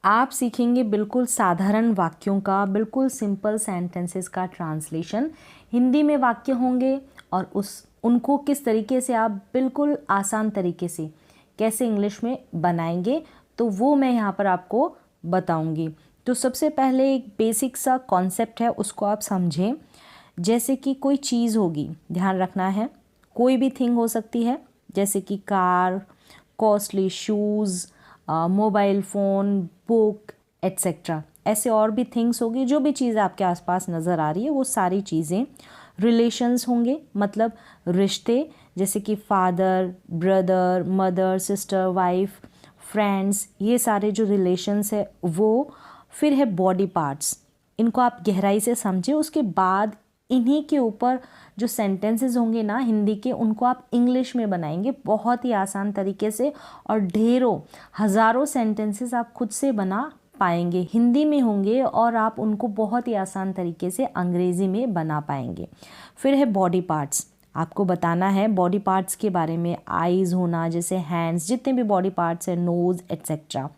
आप सीखेंगे बिल्कुल साधारण वाक्यों का, बिल्कुल सिंपल सेंटेंसेस का ट्रांसलेशन। हिंदी में वाक्य होंगे और उनको किस तरीके से आप बिल्कुल आसान तरीके से कैसे इंग्लिश में बनाएंगे, तो वो मैं यहाँ पर आपको बताऊंगी। तो सबसे पहले एक बेसिक सा कॉन्सेप्ट है, उसको आप समझें। जैसे कि कोई चीज़ होगी, ध्यान रखना है, कोई भी थिंग हो सकती है, जैसे कि car, costly shoes, mobile phone, book etcetera. ऐसे और भी थिंग्स होगी, जो भी चीज़ आपके आसपास नज़र आ रही है वो सारी चीज़ें। रिलेशंस होंगे, मतलब रिश्ते, जैसे कि father, brother, mother, sister, wife, friends, ये सारे जो रिलेशंस है वो। फिर है बॉडी पार्ट्स, इनको आप गहराई से समझें। उसके बाद इन्हीं के ऊपर जो सेंटेंसेस होंगे ना हिंदी के, उनको आप इंग्लिश में बनाएंगे बहुत ही आसान तरीके से, और ढेरों हज़ारों सेंटेंसेस आप खुद से बना पाएंगे, हिंदी में होंगे और आप उनको बहुत ही आसान तरीके से अंग्रेज़ी में बना पाएंगे। फिर है बॉडी पार्ट्स, आपको बताना है बॉडी पार्ट्स के बारे में। आईज़ होना, जैसे हैंड्स, जितने भी बॉडी पार्ट्स हैं, नोज़ एट्सेट्रा,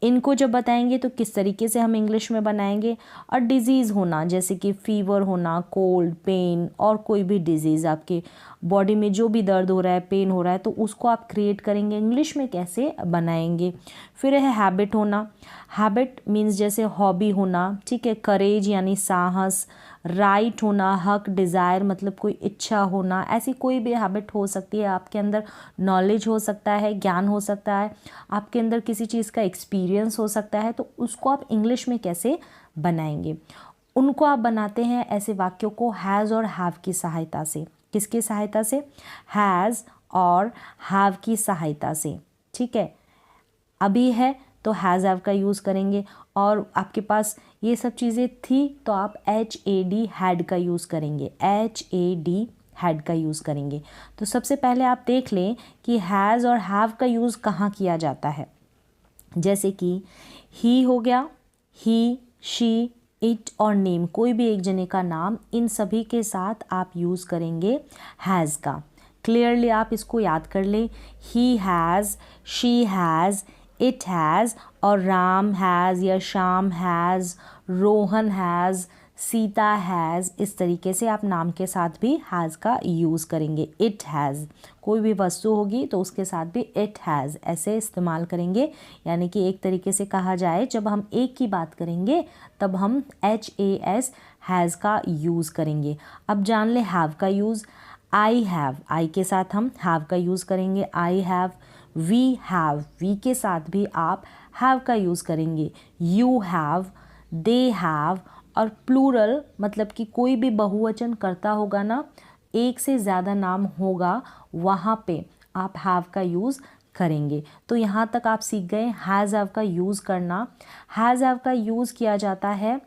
इनको जब बताएंगे तो किस तरीके से हम इंग्लिश में बनाएंगे। और डिजीज़ होना, जैसे कि फीवर होना, कोल्ड, पेन, और कोई भी डिजीज़ आपके बॉडी में जो भी दर्द हो रहा है, पेन हो रहा है, तो उसको आप क्रिएट करेंगे, इंग्लिश में कैसे बनाएंगे। फिर है हैबिट होना, हैबिट मीन्स जैसे हॉबी होना, ठीक है। करेज यानी साहस, राइट होना, हक, डिज़ायर मतलब कोई इच्छा होना, ऐसी कोई भी हैबिट हो सकती है आपके अंदर। नॉलेज हो सकता है, ज्ञान हो सकता है, आपके अंदर किसी चीज़ का एक्सपीरियंस हो सकता है, तो उसको आप इंग्लिश में कैसे बनाएंगे। उनको आप बनाते हैं ऐसे वाक्यों को हैज़ और हैव की सहायता से। किसकी सहायता से? हैज़ और हैव की सहायता से, ठीक है। अभी है तो हैज़ हैव का यूज़ करेंगे, और आपके पास ये सब चीज़ें थी तो आप HAD हैड का यूज़ करेंगे, HAD हैड का यूज़ करेंगे। तो सबसे पहले आप देख लें कि हैज़ और हैव का यूज़ कहाँ किया जाता है। जैसे कि ही हो गया, ही, शी, इट और नेम, कोई भी एक जने का नाम, इन सभी के साथ आप यूज़ करेंगे हैज़ का। क्लियरली आप इसको याद कर लें, he has, she has, it has, और राम हैज़ या Shyam has, Rohan has, Sita has, इस तरीके से आप नाम के साथ भी हैज़ का यूज़ करेंगे। इट हैज़, कोई भी वस्तु होगी तो उसके साथ भी इट हैज़ ऐसे इस्तेमाल करेंगे। यानी कि एक तरीके से कहा जाए, जब हम एक की बात करेंगे तब हम HAS हैज़ का यूज़ करेंगे। अब जान ले हैव का यूज़। आई हैव, आई के साथ हम हैव का यूज़ करेंगे, I have. We have, we के साथ भी आप हैव का यूज़ करेंगे। यू हैव, दे हैव, और प्लूरल मतलब कि कोई भी बहुवचन करता होगा ना, एक से ज़्यादा नाम होगा, वहाँ पे आप हैव का यूज़ करेंगे। तो यहाँ तक आप सीख गए हैज़ हैव का यूज़ करना। हैज़ हैव का यूज़ किया जाता है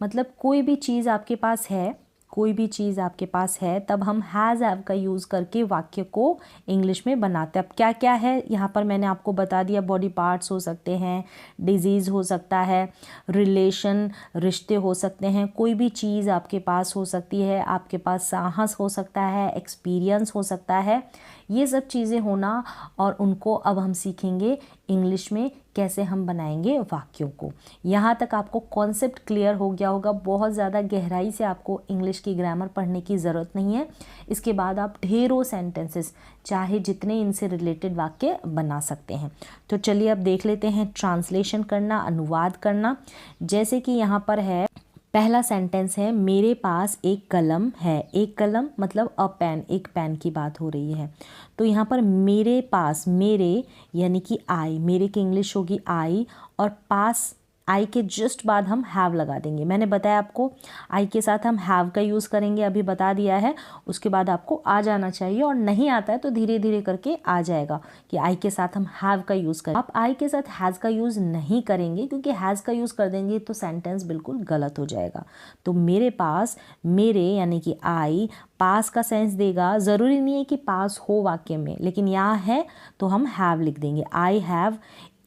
मतलब कोई भी चीज़ आपके पास है, कोई भी चीज़ आपके पास है, तब हम हैज़ हैव का यूज़ करके वाक्य को इंग्लिश में बनाते हैं। अब क्या क्या है यहाँ पर मैंने आपको बता दिया। बॉडी पार्ट्स हो सकते हैं, डिजीज़ हो सकता है, रिलेशन रिश्ते हो सकते हैं, कोई भी चीज़ आपके पास हो सकती है, आपके पास साहस हो सकता है, एक्सपीरियंस हो सकता है, ये सब चीज़ें होना। और उनको अब हम सीखेंगे इंग्लिश में कैसे हम बनाएंगे वाक्यों को। यहाँ तक आपको कॉन्सेप्ट क्लियर हो गया होगा। बहुत ज़्यादा गहराई से आपको इंग्लिश की ग्रामर पढ़ने की ज़रूरत नहीं है। इसके बाद आप ढेरों सेंटेंसेस, चाहे जितने इनसे रिलेटेड वाक्य बना सकते हैं। तो चलिए अब देख लेते हैं ट्रांसलेशन करना, अनुवाद करना। जैसे कि यहाँ पर है, पहला सेंटेंस है, मेरे पास एक कलम है। एक कलम मतलब अ पेन, एक पेन की बात हो रही है। तो यहाँ पर मेरे पास, मेरे यानी कि आई, मेरे की इंग्लिश होगी आई, और पास, आई के जस्ट बाद हम हैव लगा देंगे। मैंने बताया आपको आई के साथ हम हैव का यूज़ करेंगे, अभी बता दिया है। उसके बाद आपको आ जाना चाहिए, और नहीं आता है तो धीरे धीरे करके आ जाएगा कि आई के साथ हम हैव का यूज़ करें। आप आई के साथ हैज़ का यूज़ नहीं करेंगे, क्योंकि हैज़ का यूज़ कर देंगे तो सेंटेंस बिल्कुल गलत हो जाएगा। तो मेरे पास, मेरे यानी कि आई, पास का सेंस देगा। ज़रूरी नहीं है कि पास हो वाक्य में, लेकिन यहाँ है तो हम हैव लिख देंगे। आई हैव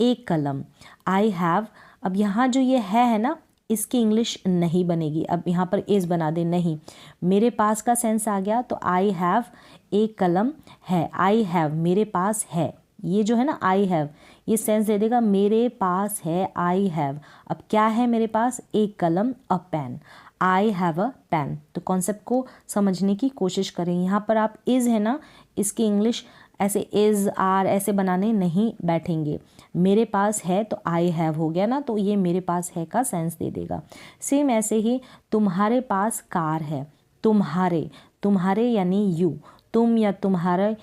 एक कलम, आई हैव। अब यहाँ जो ये है ना, इसकी इंग्लिश नहीं बनेगी। अब यहाँ पर इज बना दे, नहीं, मेरे पास का सेंस आ गया तो आई हैव एक कलम है। आई हैव, मेरे पास है, ये जो है ना आई हैव, ये सेंस दे देगा मेरे पास है, आई हैव। अब क्या है मेरे पास? एक कलम, a pen. I have a pen. तो कॉन्सेप्ट को समझने की कोशिश करें। यहाँ पर आप इज़ है ना, इसकी इंग्लिश ऐसे इज़ आर ऐसे बनाने नहीं बैठेंगे। मेरे पास है तो आई हैव हो गया ना, तो ये मेरे पास है का सेंस दे देगा। सेम ऐसे ही तुम्हारे पास कार है, तुम्हारे, तुम्हारे यानी यू, तुम या तुम्हारे,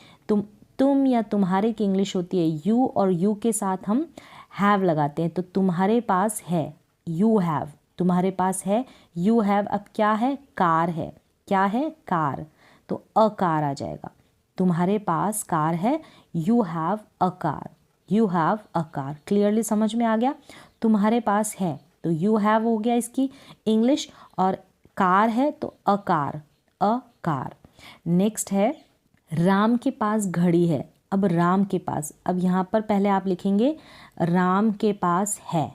तुम या तुम्हारे की इंग्लिश होती है यू, और यू के साथ हम हैव लगाते हैं। तो तुम्हारे पास है, यू हैव, तुम्हारे पास है, यू हैव। अब क्या है? कार है। क्या है? कार। तो अ कार आ जाएगा। तुम्हारे पास कार है, you have a car, you have a car. Clearly समझ में आ गया? तुम्हारे पास है तो यू हैव हो गया इसकी इंग्लिश, और कार है तो a car, a car. Next है राम के पास घड़ी है। अब राम के पास, अब यहाँ पर पहले आप लिखेंगे राम के पास है,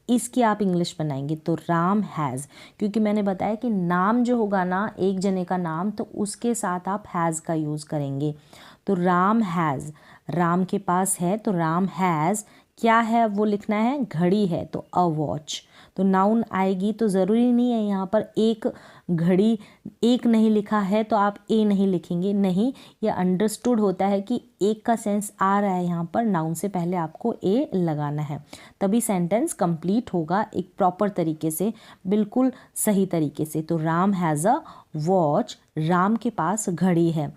इसकी आप इंग्लिश बनाएंगे तो राम हैज़, क्योंकि मैंने बताया कि नाम जो होगा ना एक जने का नाम, तो उसके साथ आप हैज़ का यूज़ करेंगे। तो राम हैज़, राम के पास है तो राम हैज़ क्या है वो लिखना है, घड़ी है तो अ वॉच। तो नाउन आएगी तो ज़रूरी नहीं है यहाँ पर एक घड़ी, एक नहीं लिखा है तो आप ए नहीं लिखेंगे, नहीं, ये अंडरस्टूड होता है कि एक का सेंस आ रहा है यहाँ पर, नाउन से पहले आपको ए लगाना है, तभी सेंटेंस कंप्लीट होगा एक प्रॉपर तरीके से, बिल्कुल सही तरीके से। तो Ram has a watch, Ram के पास घड़ी है।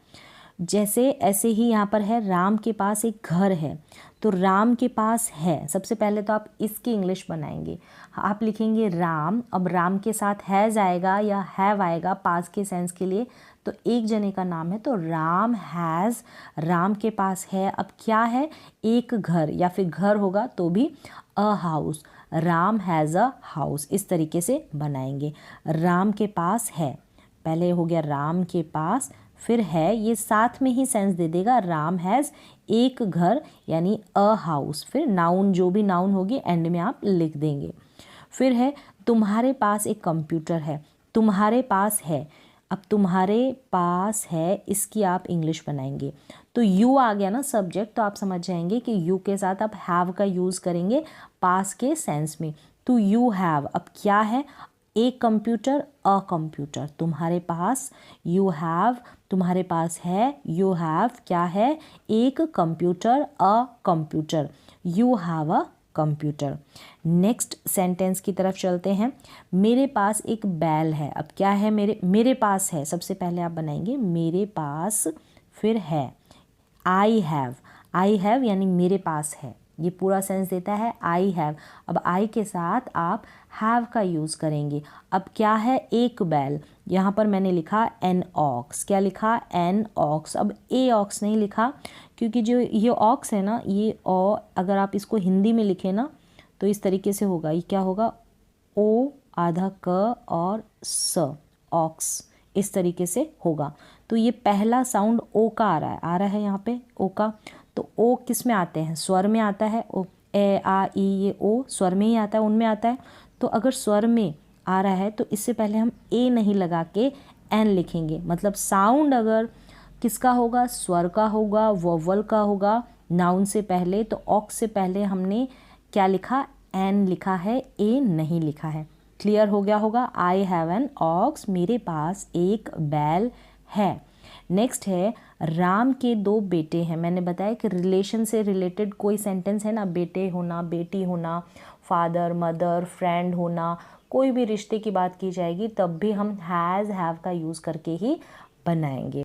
जैसे ऐसे ही यहाँ पर है राम के पास एक घर है, तो राम के पास है, सबसे पहले तो आप इसकी इंग्लिश बनाएंगे, आप लिखेंगे राम, अब राम के साथ हैज़ आएगा या हैव आएगा पास के सेंस के लिए, तो एक जने का नाम है तो राम हैज़, राम के पास है। अब क्या है? एक घर, या फिर घर होगा तो भी a house, Ram has a house, इस तरीके से बनाएंगे। राम के पास है, पहले हो गया राम के पास, फिर है, ये साथ में ही सेंस दे देगा, राम हैज़ एक घर यानी अ हाउस, फिर नाउन जो भी नाउन होगी एंड में आप लिख देंगे। फिर है तुम्हारे पास एक कंप्यूटर है, तुम्हारे पास है, अब तुम्हारे पास है इसकी आप इंग्लिश बनाएंगे। तो यू आ गया ना सब्जेक्ट, तो आप समझ जाएंगे कि यू के साथ आप हैव का यूज़ करेंगे पास के सेंस में। तो यू हैव, अब क्या है? एक कंप्यूटर, अ कंप्यूटर, तुम्हारे पास, यू हैव, तुम्हारे पास है, यू हैव क्या है? एक computer, a computer, you have a computer. Next sentence की तरफ चलते हैं। मेरे पास एक बैल है, अब क्या है? मेरे पास है, सबसे पहले आप बनाएंगे मेरे पास, फिर है आई हैव, आई हैव यानी मेरे पास है, ये पूरा सेंस देता है आई हैव। अब आई के साथ आप हैव का यूज़ करेंगे। अब क्या है? एक बैल, यहाँ पर मैंने लिखा एन ऑक्स, क्या लिखा? An ox. अब ए ऑक्स नहीं लिखा क्योंकि जो ये ऑक्स है ना, ये ओ, अगर आप इसको हिंदी में लिखें ना तो इस तरीके से होगा, ये क्या होगा? ओ आधा क और स, ऑक्स, इस तरीके से होगा। तो ये पहला साउंड ओ का आ रहा है यहाँ पे ओ का। तो ओ किस में आते हैं? स्वर में आता है। ओ ए आ ई, ये ओ स्वर में ही आता है, उनमें आता है। तो अगर स्वर में आ रहा है तो इससे पहले हम ए नहीं लगा के एन लिखेंगे, मतलब साउंड अगर किसका होगा? स्वर का होगा, वोवल का होगा, नाउन से पहले, तो ऑक्स से पहले हमने क्या लिखा? एन लिखा है, ए नहीं लिखा है। क्लियर हो गया होगा? आई हैव एन ऑक्स, मेरे पास एक बैल है। नेक्स्ट है राम के दो बेटे हैं। मैंने बताया कि रिलेशन से रिलेटेड कोई सेंटेंस है ना, बेटे होना, बेटी होना, फादर मदर, फ्रेंड होना, कोई भी रिश्ते की बात की जाएगी तब भी हम हैज़ हैव का यूज़ करके ही बनाएंगे।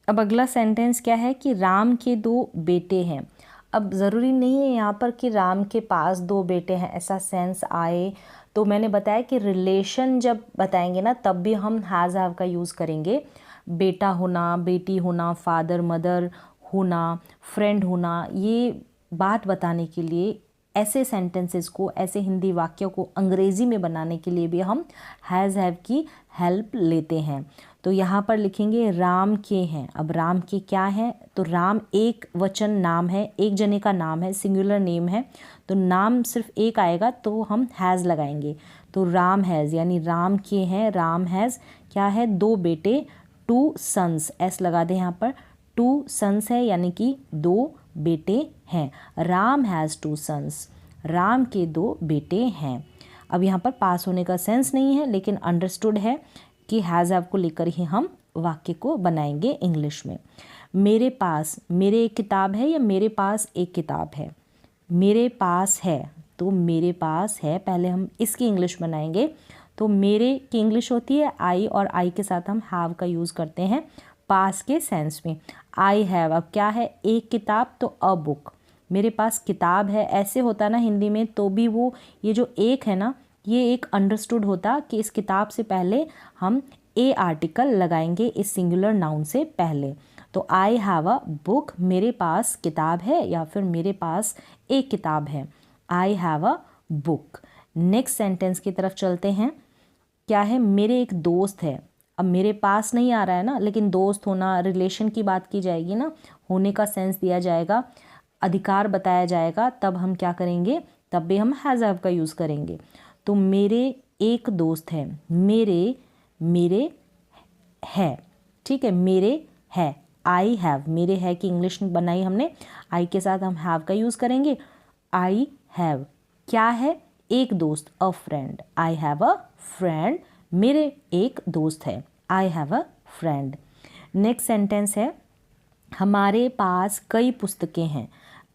अब अगला सेंटेंस क्या है कि राम के दो बेटे हैं। अब ज़रूरी नहीं है यहाँ पर कि राम के पास दो बेटे हैं ऐसा सेंस आए, तो मैंने बताया कि रिलेशन जब बताएंगे ना तब भी हम हैज़ हैव का यूज़ करेंगे। बेटा होना, बेटी होना, फादर मदर होना, फ्रेंड होना, ये बात बताने के लिए ऐसे सेंटेंसेस को, ऐसे हिंदी वाक्यों को अंग्रेज़ी में बनाने के लिए भी हम हैज़ हैव की हेल्प लेते हैं। तो यहाँ पर लिखेंगे राम के हैं। अब राम के क्या है? तो राम एक वचन नाम है, एक जने का नाम है, सिंगुलर नेम है, तो नाम सिर्फ एक आएगा तो हम हैज़ लगाएंगे। तो राम हैज़ यानी राम के हैं, राम हैज़ क्या है? दो बेटे, टू सन्स, एस लगा दें यहाँ पर, टू सन्स है यानी कि दो बेटे हैं। राम हैज़ 2 sons, राम के 2 बेटे हैं। अब यहाँ पर पास होने का सेंस नहीं है, लेकिन अंडरस्टूड है कि हैज़ हैव को लेकर ही हम वाक्य को बनाएंगे इंग्लिश में। मेरे पास, मेरे एक किताब है या मेरे पास एक किताब है? मेरे पास है, तो मेरे पास है, पहले हम इसकी इंग्लिश बनाएंगे। तो मेरे की इंग्लिश होती है आई, और आई के साथ हम हैव का यूज़ करते हैं पास के सेंस में। आई हैव, अब क्या है, एक किताब, तो अ बुक, मेरे पास किताब है। ऐसे होता ना हिंदी में, तो भी वो ये जो एक है ना, ये एक अंडरस्टूड होता कि इस किताब से पहले हम ए आर्टिकल लगाएंगे इस सिंगुलर नाउन से पहले। तो आई हैव अ बुक, मेरे पास किताब है, या फिर मेरे पास एक किताब है। आई have a book. Next sentence की तरफ चलते हैं। क्या है, मेरे एक दोस्त है। अब मेरे पास नहीं आ रहा है ना, लेकिन दोस्त होना, रिलेशन की बात की जाएगी ना, होने का सेंस दिया जाएगा, अधिकार बताया जाएगा, तब हम क्या करेंगे, तब भी हम हैज़ हैव का यूज़ करेंगे। तो मेरे एक दोस्त है, मेरे है, ठीक है, मेरे है। आई हैव, मेरे है की इंग्लिश बनाई हमने, आई के साथ हम हैव का यूज़ करेंगे। आई हैव क्या है, एक दोस्त, अ friend. I have a friend, मेरे एक दोस्त है। आई have a friend. Next sentence है, हमारे पास कई पुस्तकें हैं।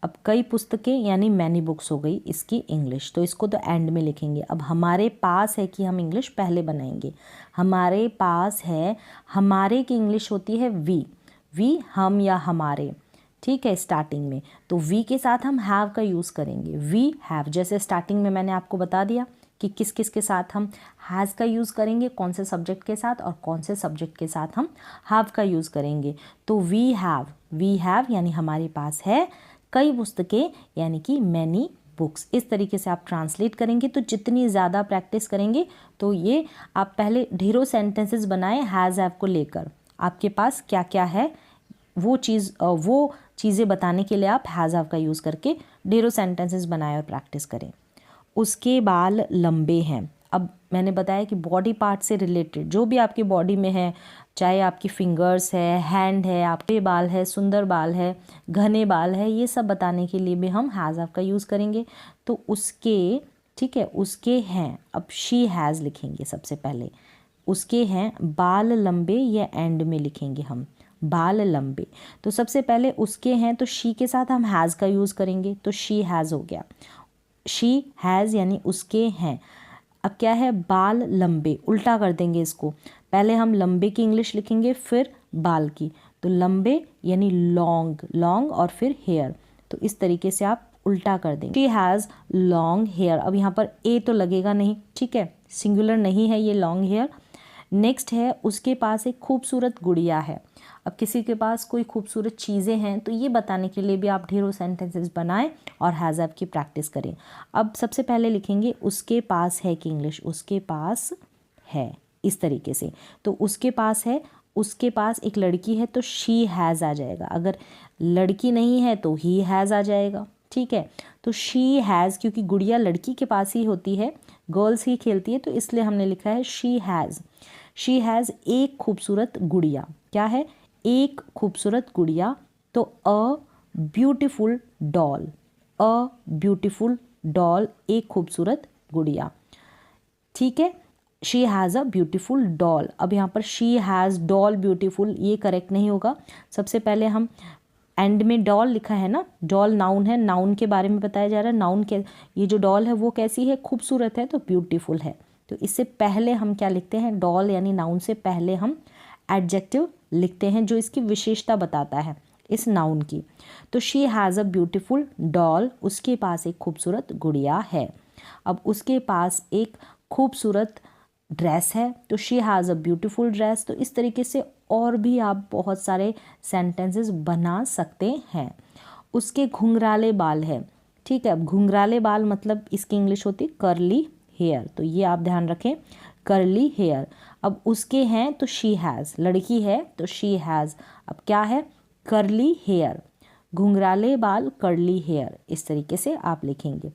अब कई पुस्तकें यानी मैनी बुक्स हो गई इसकी इंग्लिश, तो इसको तो एंड में लिखेंगे। अब हमारे पास है कि हम इंग्लिश पहले बनाएंगे। हमारे पास है, हमारे की इंग्लिश होती है वी, हम या हमारे, ठीक है, स्टार्टिंग में। तो वी के साथ हम हैव का यूज़ करेंगे। वी हैव, जैसे स्टार्टिंग में मैंने आपको बता दिया कि किस किस के साथ हम हैज़ का यूज़ करेंगे, कौन से सब्जेक्ट के साथ, और कौन से सब्जेक्ट के साथ हम हैव का यूज़ करेंगे। तो वी हैव यानी हमारे पास है कई पुस्तकें, यानी कि मैनी बुक्स। इस तरीके से आप ट्रांसलेट करेंगे। तो जितनी ज़्यादा प्रैक्टिस करेंगे, तो ये आप पहले ढेरों सेंटेंसेस बनाएं हैज़ हैव को लेकर, आपके पास क्या क्या है वो चीज़ें बताने के लिए आप हैज़ हैव का यूज़ करके ढेरों सेंटेंसेस बनाएं और प्रैक्टिस करें। उसके बाल लंबे हैं। अब मैंने बताया कि बॉडी पार्ट से रिलेटेड जो भी आपकी बॉडी में है, चाहे आपकी फिंगर्स है, हैंड है, आपके बाल है, सुंदर बाल है, घने बाल है, ये सब बताने के लिए भी हम हैज़ हैव का यूज़ करेंगे। तो उसके, ठीक है, उसके हैं, अब शी हैज़ लिखेंगे सबसे पहले। उसके हैं बाल लंबे, ये एंड में लिखेंगे हम, बाल लंबे। तो सबसे पहले उसके हैं, तो शी के साथ हम हैज़ का यूज़ करेंगे, तो शी हैज़ हो गया। शी हैज़ यानी उसके हैं। अब क्या है, बाल लंबे, उल्टा कर देंगे इसको, पहले हम लंबे की इंग्लिश लिखेंगे फिर बाल की। तो लंबे यानी लॉन्ग और फिर हेयर, तो इस तरीके से आप उल्टा कर देंगे। She has long hair. अब यहाँ पर ए तो लगेगा नहीं, ठीक है, सिंगुलर नहीं है ये लॉन्ग हेयर। नेक्स्ट है, उसके पास एक खूबसूरत गुड़िया है। अब किसी के पास कोई खूबसूरत चीज़ें हैं, तो ये बताने के लिए भी आप ढेरों सेंटेंसेस बनाएं और हैज़ हैव की प्रैक्टिस करें। अब सबसे पहले लिखेंगे उसके पास है की इंग्लिश, उसके पास है, इस तरीके से। तो उसके पास है, उसके पास एक लड़की है, तो शी हैज़ आ जाएगा। अगर लड़की नहीं है तो ही हैज़ आ जाएगा, ठीक है। तो शी हैज़, क्योंकि गुड़िया लड़की के पास ही होती है, गर्ल्स ही खेलती है, तो इसलिए हमने लिखा है शी हैज़। शी हैज़ एक खूबसूरत गुड़िया। क्या है, एक खूबसूरत गुड़िया। तो a beautiful doll, a beautiful doll, एक खूबसूरत गुड़िया, ठीक है। She has a beautiful doll. अब यहाँ पर शी हैज़ डॉल ब्यूटीफुल, ये करेक्ट नहीं होगा। सबसे पहले हम एंड में डॉल लिखा है ना, डॉल नाउन है, नाउन के बारे में बताया जा रहा है। नाउन के, ये जो डॉल है वो कैसी है, खूबसूरत है, तो ब्यूटीफुल है। तो इससे पहले हम क्या लिखते हैं, डॉल यानी नाउन से पहले हम एडजेक्टिव लिखते हैं जो इसकी विशेषता बताता है इस नाउन की। तो she has a beautiful doll, उसके पास एक खूबसूरत गुड़िया है। अब उसके पास एक खूबसूरत ड्रेस है, तो she has a beautiful dress. तो इस तरीके से और भी आप बहुत सारे सेंटेंसेस बना सकते हैं। उसके घुंघराले बाल है, ठीक है। अब घुंघराले बाल मतलब इसकी इंग्लिश होती है कर्ली हेयर, तो ये आप ध्यान रखें, कर्ली हेयर। अब उसके हैं, तो शी हैज़, लड़की है तो शी हैज़। अब क्या है, कर्ली हेयर, घुंघराले बाल, कर्ली हेयर, इस तरीके से आप लिखेंगे।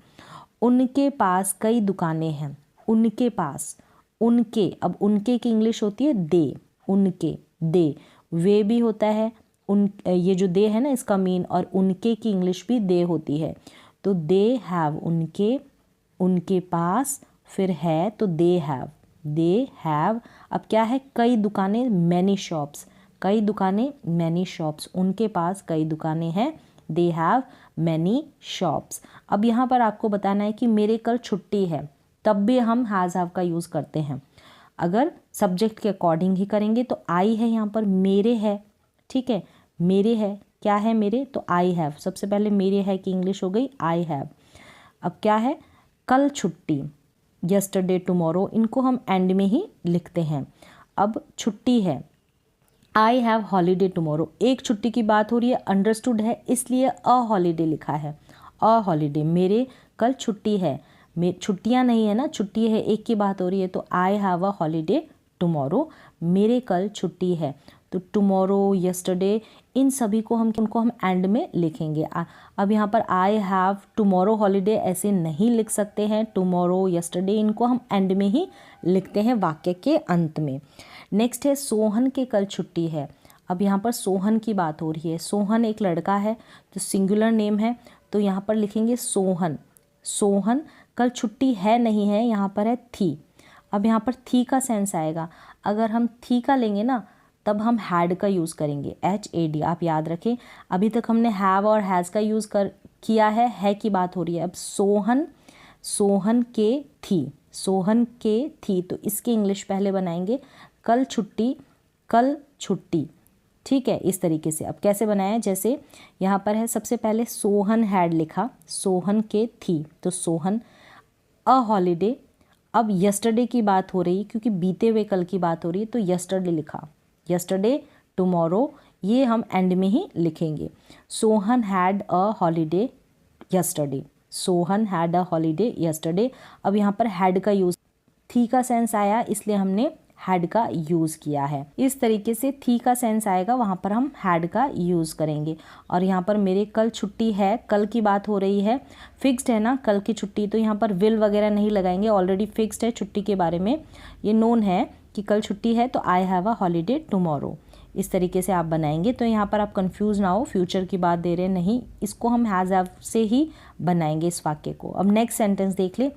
उनके पास कई दुकानें हैं, उनके पास, उनके, अब उनके की इंग्लिश होती है दे, उनके, दे, वे भी होता है, उन, ये जो दे है ना इसका मीन, और उनके की इंग्लिश भी दे होती है। तो दे हैव, उनके, उनके पास, फिर है तो दे हैव। अब क्या है, कई दुकानें, मैनी शॉप्स, कई दुकानें, मैनी शॉप्स, उनके पास कई दुकानें हैं, दे हैव मैनी शॉप्स। अब यहाँ पर आपको बताना है कि मेरे कल छुट्टी है, तब भी हम हैज़ हैव का यूज़ करते हैं। अगर सब्जेक्ट के अकॉर्डिंग ही करेंगे तो आई है यहाँ पर, मेरे है, ठीक है, मेरे है, क्या है मेरे, तो आई हैव। सबसे पहले मेरे है की इंग्लिश हो गई आई हैव। अब क्या है, कल छुट्टी, यस्टरडे, टुमारो, इनको हम एंड में ही लिखते हैं। अब छुट्टी है, आई हैव हॉलीडे टुमारो, एक छुट्टी की बात हो रही है, अंडरस्टूड है, इसलिए अ हॉलीडे लिखा है, अ हॉलीडे। मेरे कल छुट्टी है, छुट्टियां नहीं है ना, छुट्टी है, एक की बात हो रही है, तो आई हैव अ हॉलीडे टुमारो, मेरे कल छुट्टी है। तो टुमारो, यस्टरडे, इन सभी को उनको हम एंड में लिखेंगे। अब यहाँ पर आई हैव टुमारो हॉलीडे ऐसे नहीं लिख सकते हैं, टुमारो, यस्टरडे, इनको हम एंड में ही लिखते हैं वाक्य के अंत में। नेक्स्ट है सोहन के कल छुट्टी है। अब यहाँ पर सोहन की बात हो रही है, सोहन एक लड़का है, तो सिंगुलर नेम है, तो यहाँ पर लिखेंगे सोहन, सोहन कल छुट्टी है, नहीं है, यहाँ पर है थी। अब यहाँ पर थी का सेंस आएगा, अगर हम थी का लेंगे ना तब हम हैड का यूज़ करेंगे, HAD। आप याद रखें, अभी तक हमने हैव और हैज़ का यूज़ किया है की बात हो रही है। अब सोहन, सोहन के थी, सोहन के थी, तो इसकी इंग्लिश पहले बनाएंगे, कल छुट्टी, कल छुट्टी, ठीक है, इस तरीके से। अब कैसे बनाया, जैसे यहाँ पर है, सबसे पहले सोहन हैड लिखा, सोहन के थी, तो सोहन, अ हॉलीडे। अब यस्टरडे की बात हो रही, क्योंकि बीते हुए कल की बात हो रही है, तो यस्टरडे लिखा, यस्टरडे, टुमारो, ये हम एंड में ही लिखेंगे। Sohan had a holiday yesterday, Sohan had a holiday yesterday. अब यहाँ पर हैड का यूज़, थी का सेंस आया, इसलिए हमने हैड का यूज़ किया है। इस तरीके से थी का सेंस आएगा, वहाँ पर हम हैड का यूज़ करेंगे। और यहाँ पर मेरे कल छुट्टी है, कल की बात हो रही है, फिक्स्ड है ना कल की छुट्टी, तो यहाँ पर विल वगैरह नहीं लगाएंगे, ऑलरेडी फिक्स्ड है छुट्टी के बारे में, ये नोन है कि कल छुट्टी है, तो आई हैव अ हॉलीडे टुमारो। इस तरीके से आप बनाएंगे, तो यहाँ पर आप कंफ्यूज ना हो, फ्यूचर की बात दे रहे नहीं, इसको हम हैज़ हैव से ही बनाएंगे इस वाक्य को। अब नेक्स्ट सेंटेंस देख ले,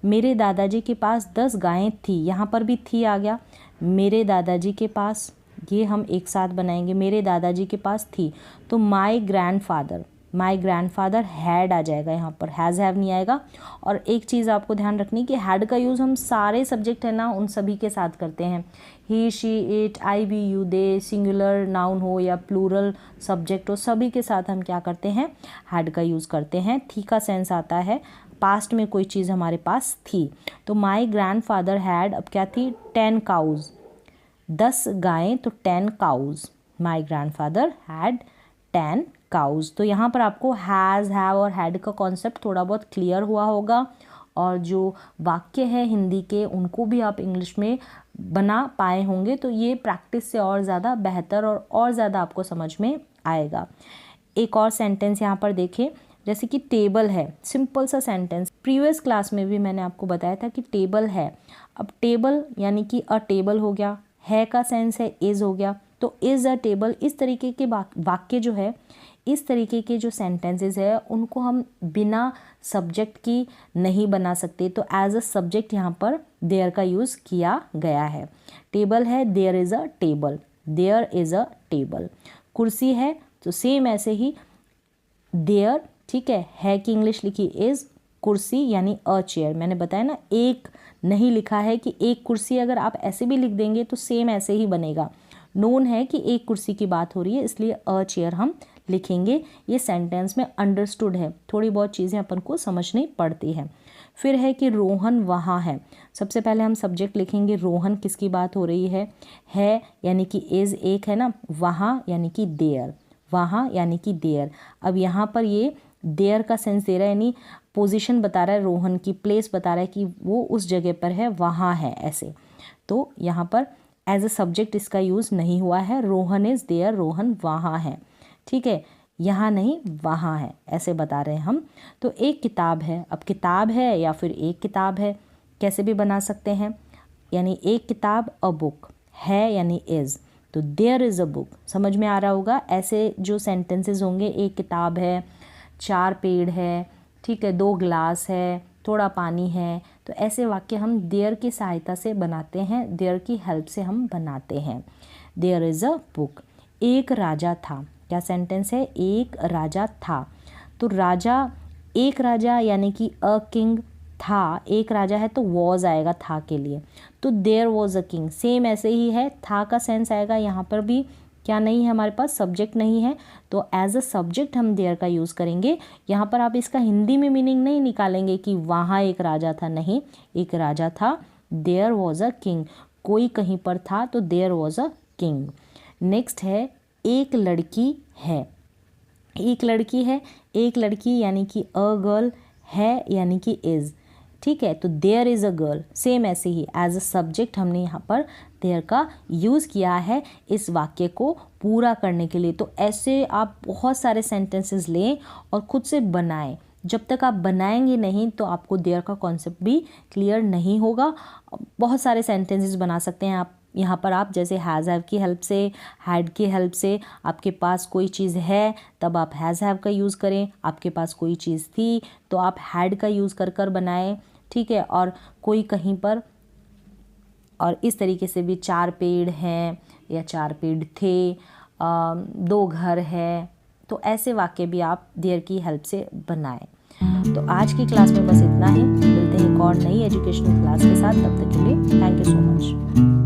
मेरे दादाजी के पास 10 गायें थी, यहाँ पर भी थी आ गया, मेरे दादाजी के पास, ये हम एक साथ बनाएंगे, मेरे दादाजी के पास थी, तो my grandfather, my grandfather had आ जाएगा, यहाँ पर हैज़ हैव नहीं आएगा। और एक चीज़ आपको ध्यान रखनी कि हैड का यूज़ हम सारे सब्जेक्ट है ना उन सभी के साथ करते हैं, he, she, it, I, we, you, they, singular noun हो या प्लूरल सब्जेक्ट हो, सभी के साथ हम क्या करते हैं, हैड का यूज़ करते हैं। थी का सेंस आता है, पास्ट में कोई चीज़ हमारे पास थी, तो माई ग्रैंडफादर हैड, अब क्या थी, 10 काउज, 10 गायें, तो 10 cows, my grandfather had 10 cows. तो यहाँ पर आपको हैज़, हैव और हैड का कॉन्सेप्ट थोड़ा बहुत क्लियर हुआ होगा, और जो वाक्य है हिंदी के उनको भी आप इंग्लिश में बना पाए होंगे, तो ये प्रैक्टिस से और ज़्यादा बेहतर और ज़्यादा आपको समझ में आएगा। एक और सेंटेंस यहाँ पर देखें, जैसे कि टेबल है, सिंपल सा सेंटेंस, प्रीवियस क्लास में भी मैंने आपको बताया था कि टेबल है। अब टेबल यानी कि अ टेबल हो गया, है का सेंस है इज़ हो गया, तो इज़ अ टेबल, इस तरीके के वाक्य जो है, इस तरीके के जो सेंटेंसेस है उनको हम बिना सब्जेक्ट की नहीं बना सकते, तो एज अ सब्जेक्ट यहाँ पर देयर का यूज़ किया गया है। टेबल है, there is a table, there is a table. कुर्सी है, तो सेम ऐसे ही देयर, ठीक है की इंग्लिश लिखी इज़, कुर्सी यानी अ चेयर, मैंने बताया ना एक नहीं लिखा है कि एक कुर्सी, अगर आप ऐसे भी लिख देंगे तो सेम ऐसे ही बनेगा, नोन है कि एक कुर्सी की बात हो रही है, इसलिए अ चेयर हम लिखेंगे। ये सेंटेंस में अंडरस्टूड है, थोड़ी बहुत चीज़ें अपन को समझनी पड़ती है। फिर है कि रोहन वहाँ है, सबसे पहले हम सब्जेक्ट लिखेंगे, रोहन किसकी बात हो रही है यानी कि इज़ एक है ना, वहाँ यानी कि देयर, वहाँ यानी कि देयर। अब यहाँ पर ये देयर का सेंस दे रहा है, यानी पोजीशन बता रहा है, रोहन की प्लेस बता रहा है कि वो उस जगह पर है, वहाँ है ऐसे, तो यहाँ पर एज अ सब्जेक्ट इसका यूज़ नहीं हुआ है, रोहन इज़ देयर, रोहन वहाँ है, ठीक है, यहाँ नहीं वहाँ है, ऐसे बता रहे हैं हम। तो एक किताब है, अब किताब है या फिर एक किताब है, कैसे भी बना सकते हैं, यानी एक किताब, अ बुक, है यानी इज़, तो देयर इज़ अ बुक, समझ में आ रहा होगा। ऐसे जो सेंटेंसेस होंगे, एक किताब है, 4 पेड़ है, ठीक है, 2 ग्लास है, थोड़ा पानी है, तो ऐसे वाक्य हम देयर की सहायता से बनाते हैं, देयर की हेल्प से हम बनाते हैं। There is a book. एक राजा था, क्या सेंटेंस है, एक राजा था। तो राजा, एक राजा यानी कि अ किंग था, एक राजा है तो वॉज आएगा था के लिए, तो there was a king, same ऐसे ही है, था का सेंस आएगा। यहाँ पर भी क्या नहीं है, हमारे पास सब्जेक्ट नहीं है, तो एज अ सब्जेक्ट हम देयर का यूज़ करेंगे। यहाँ पर आप इसका हिंदी में मीनिंग नहीं निकालेंगे कि वहाँ एक राजा था, नहीं, एक राजा था, देयर वॉज अ किंग, कोई कहीं पर था तो there was a king. Next है एक लड़की है, एक लड़की है, एक लड़की यानी कि अ गर्ल, है यानी कि इज़, ठीक है, तो there is a girl, same ऐसे ही एज अ सब्जेक्ट हमने यहाँ पर देयर का यूज़ किया है इस वाक्य को पूरा करने के लिए। तो ऐसे आप बहुत सारे सेंटेंसेस लें और खुद से बनाएं। जब तक आप बनाएंगे नहीं तो आपको देयर का कॉन्सेप्ट भी क्लियर नहीं होगा। बहुत सारे सेंटेंसेस बना सकते हैं आप यहाँ पर, आप जैसे हैज़ हैव की हेल्प से, हैड की हेल्प से, आपके पास कोई चीज़ है तब आप हैज़ हैव का यूज़ करें, आपके पास कोई चीज़ थी तो आप हैड का यूज़ कर कर बनाएं, ठीक है, और कोई कहीं पर, और इस तरीके से भी 4 पेड़ हैं या 4 पेड़ थे, 2 घर है, तो ऐसे वाक्य भी आप देयर की हेल्प से बनाएं। तो आज की क्लास में बस इतना ही, मिलते हैं एक और नई एजुकेशनल क्लास के साथ, तब तक के लिए थैंक यू सो मच।